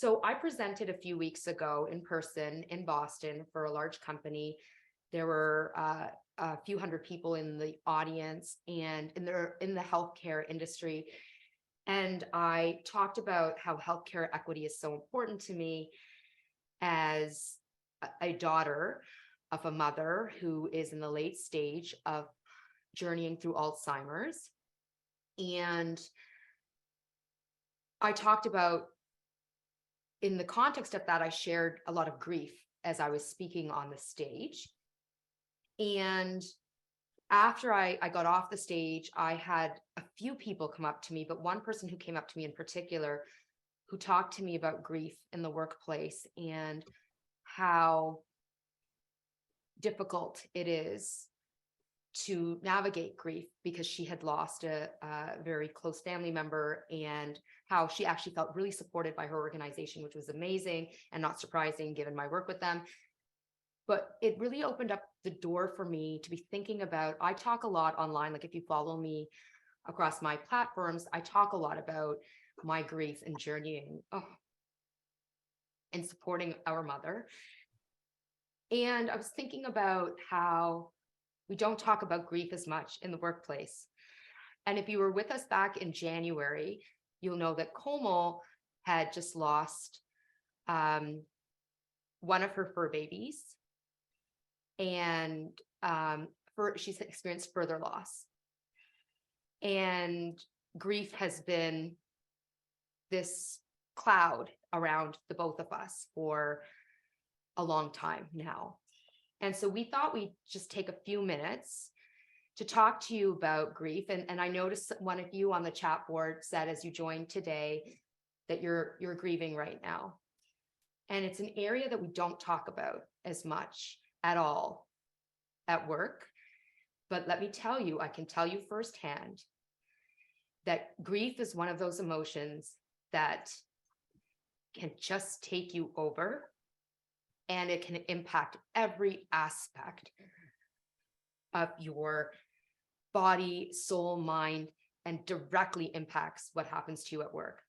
So I presented a few weeks ago in person in Boston for a large company. There were a few hundred people in the audience and in the healthcare industry. And I talked about how healthcare equity is so important to me as a daughter of a mother who is in the late stage of journeying through Alzheimer's. And I talked about, in the context of that, I shared a lot of grief as I was speaking on the stage. And after I got off the stage, I had a few people come up to me, but one person who came up to me in particular, who talked to me about grief in the workplace and how difficult it is to navigate grief, because she had lost a very close family member, and how she actually felt really supported by her organization, which was amazing and not surprising given my work with them. But it really opened up the door for me to be thinking about, I talk a lot online, like if you follow me across my platforms, I talk a lot about my grief and journeying and supporting our mother. And I was thinking about how we don't talk about grief as much in the workplace. And if you were with us back in January, you'll know that Komal had just lost one of her fur babies, and she's experienced further loss. And grief has been this cloud around the both of us for a long time now. And so we thought we'd just take a few minutes to talk to you about grief. And I noticed one of you on the chat board said, as you joined today, that you're grieving right now. And it's an area that we don't talk about as much at all at work. But let me tell you, I can tell you firsthand that grief is one of those emotions that can just take you over, and it can impact every aspect of your body, soul, mind, and directly impacts what happens to you at work.